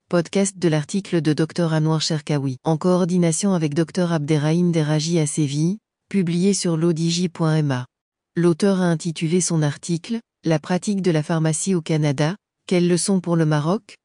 podcast de l'article de Dr Anouar Cherkaoui, en coordination avec Dr Abderrahim Deraji à Séville, publié sur l'odj.ma. L'auteur a intitulé son article « La pratique de la pharmacie au Canada, quelles leçons pour le Maroc ?»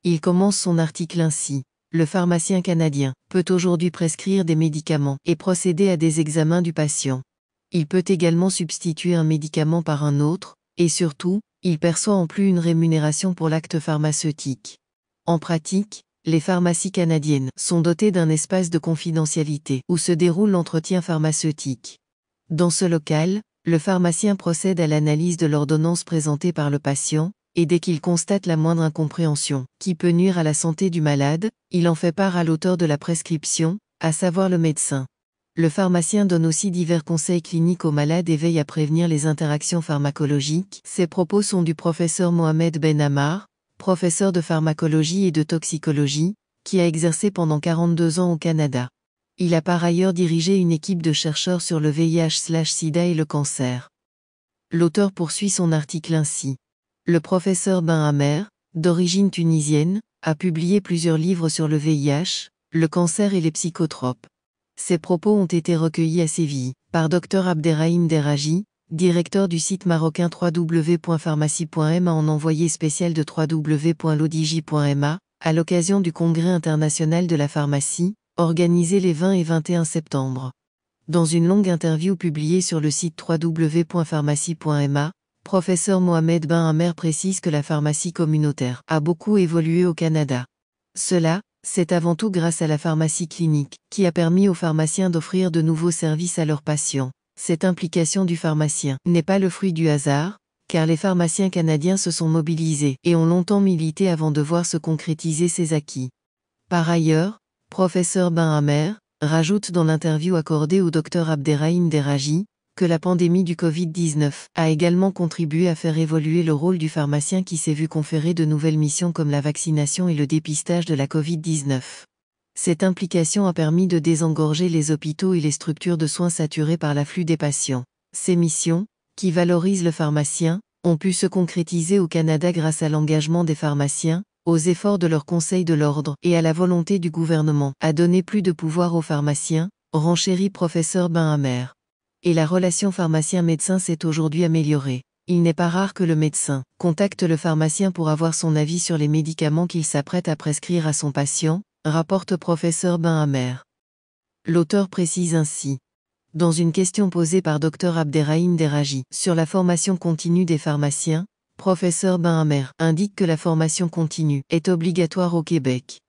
Il commence son article ainsi. Le pharmacien canadien peut aujourd'hui prescrire des médicaments et procéder à des examens du patient. Il peut également substituer un médicament par un autre, et surtout, il perçoit en plus une rémunération pour l'acte pharmaceutique. En pratique, les pharmacies canadiennes sont dotées d'un espace de confidentialité où se déroule l'entretien pharmaceutique. Dans ce local, le pharmacien procède à l'analyse de l'ordonnance présentée par le patient, et dès qu'il constate la moindre incompréhension, qui peut nuire à la santé du malade, il en fait part à l'auteur de la prescription, à savoir le médecin. Le pharmacien donne aussi divers conseils cliniques aux malades et veille à prévenir les interactions pharmacologiques. Ces propos sont du professeur Mohamed Ben Ammar, professeur de pharmacologie et de toxicologie, qui a exercé pendant 42 ans au Canada. Il a par ailleurs dirigé une équipe de chercheurs sur le VIH/SIDA et le cancer. L'auteur poursuit son article ainsi. Le professeur Ben Ammar, d'origine tunisienne, a publié plusieurs livres sur le VIH, le cancer et les psychotropes. Ces propos ont été recueillis à Séville, par Dr Abderrahim Deraji, directeur du site marocain www.pharmacie.ma en envoyé spécial de www.lodj.ma, à l'occasion du Congrès international de la pharmacie, organisé les 20 et 21 septembre. Dans une longue interview publiée sur le site www.pharmacie.ma, professeur Mohamed Ben Ammar précise que la pharmacie communautaire a beaucoup évolué au Canada. Cela, c'est avant tout grâce à la pharmacie clinique, qui a permis aux pharmaciens d'offrir de nouveaux services à leurs patients. Cette implication du pharmacien n'est pas le fruit du hasard, car les pharmaciens canadiens se sont mobilisés et ont longtemps milité avant de voir se concrétiser ces acquis. Par ailleurs, professeur Ben Ammar rajoute dans l'interview accordée au Dr Abderrahim Deraji, que la pandémie du Covid-19 a également contribué à faire évoluer le rôle du pharmacien qui s'est vu conférer de nouvelles missions comme la vaccination et le dépistage de la Covid-19. Cette implication a permis de désengorger les hôpitaux et les structures de soins saturées par l'afflux des patients. Ces missions, qui valorisent le pharmacien, ont pu se concrétiser au Canada grâce à l'engagement des pharmaciens, aux efforts de leur conseil de l'ordre et à la volonté du gouvernement à donner plus de pouvoir aux pharmaciens, renchérit professeur Ben Ammar. Et la relation pharmacien-médecin s'est aujourd'hui améliorée. Il n'est pas rare que le médecin contacte le pharmacien pour avoir son avis sur les médicaments qu'il s'apprête à prescrire à son patient, rapporte professeur Ben Ammar. L'auteur précise ainsi. Dans une question posée par Dr Abderrahim Deraji sur la formation continue des pharmaciens, professeur Ben Ammar indique que la formation continue est obligatoire au Québec.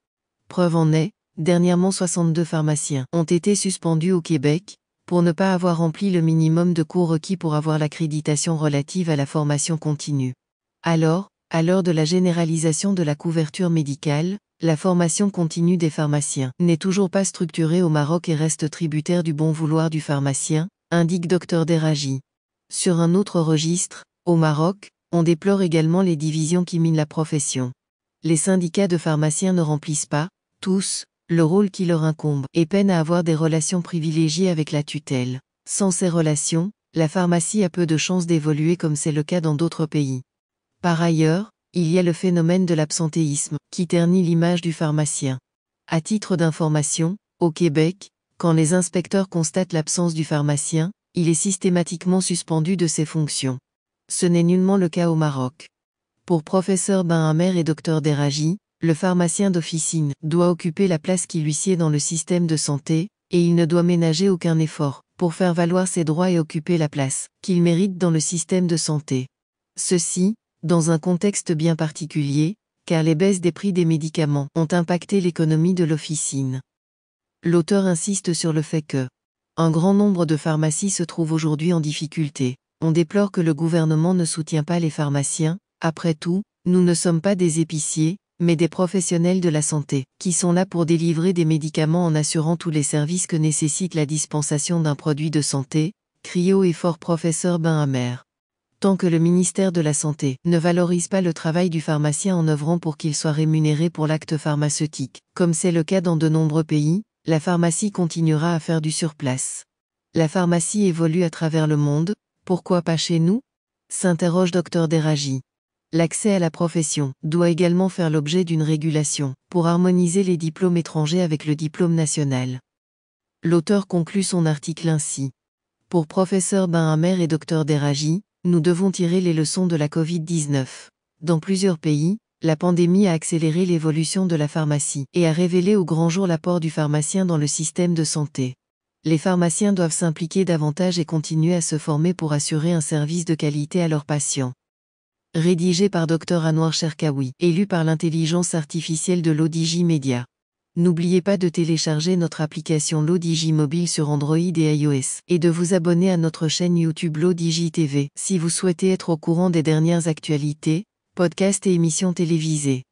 Preuve en est, dernièrement 62 pharmaciens ont été suspendus au Québec, pour ne pas avoir rempli le minimum de cours requis pour avoir l'accréditation relative à la formation continue. Alors, à l'heure de la généralisation de la couverture médicale, la formation continue des pharmaciens n'est toujours pas structurée au Maroc et reste tributaire du bon vouloir du pharmacien, indique Dr Deraji. Sur un autre registre, au Maroc, on déplore également les divisions qui minent la profession. Les syndicats de pharmaciens ne remplissent pas, tous, le rôle qui leur incombe et peinent à avoir des relations privilégiées avec la tutelle. Sans ces relations, la pharmacie a peu de chances d'évoluer comme c'est le cas dans d'autres pays. Par ailleurs, il y a le phénomène de l'absentéisme, qui ternit l'image du pharmacien. À titre d'information, au Québec, quand les inspecteurs constatent l'absence du pharmacien, il est systématiquement suspendu de ses fonctions. Ce n'est nullement le cas au Maroc. Pour professeur Ben Ammar et Dr Deraji, le pharmacien d'officine doit occuper la place qui lui sied dans le système de santé, et il ne doit ménager aucun effort pour faire valoir ses droits et occuper la place qu'il mérite dans le système de santé. Ceci, dans un contexte bien particulier, car les baisses des prix des médicaments ont impacté l'économie de l'officine. L'auteur insiste sur le fait que un grand nombre de pharmacies se trouvent aujourd'hui en difficulté. On déplore que le gouvernement ne soutient pas les pharmaciens. Après tout, nous ne sommes pas des épiciers, mais des professionnels de la santé, qui sont là pour délivrer des médicaments en assurant tous les services que nécessite la dispensation d'un produit de santé, crie haut et fort professeur Ben Ammar. Tant que le ministère de la Santé ne valorise pas le travail du pharmacien en œuvrant pour qu'il soit rémunéré pour l'acte pharmaceutique, comme c'est le cas dans de nombreux pays, la pharmacie continuera à faire du surplace. La pharmacie évolue à travers le monde, pourquoi pas chez nous ? S'interroge Dr Deraji. L'accès à la profession doit également faire l'objet d'une régulation, pour harmoniser les diplômes étrangers avec le diplôme national. L'auteur conclut son article ainsi. Pour professeur Benhammer et Dr Deraji, nous devons tirer les leçons de la Covid-19. Dans plusieurs pays, la pandémie a accéléré l'évolution de la pharmacie et a révélé au grand jour l'apport du pharmacien dans le système de santé. Les pharmaciens doivent s'impliquer davantage et continuer à se former pour assurer un service de qualité à leurs patients. Rédigé par Dr Anouar Cherkaoui et lu par l'intelligence artificielle de l'ODJ Media. N'oubliez pas de télécharger notre application l'ODJ mobile sur Android et iOS, et de vous abonner à notre chaîne YouTube l'ODJ TV, si vous souhaitez être au courant des dernières actualités, podcasts et émissions télévisées.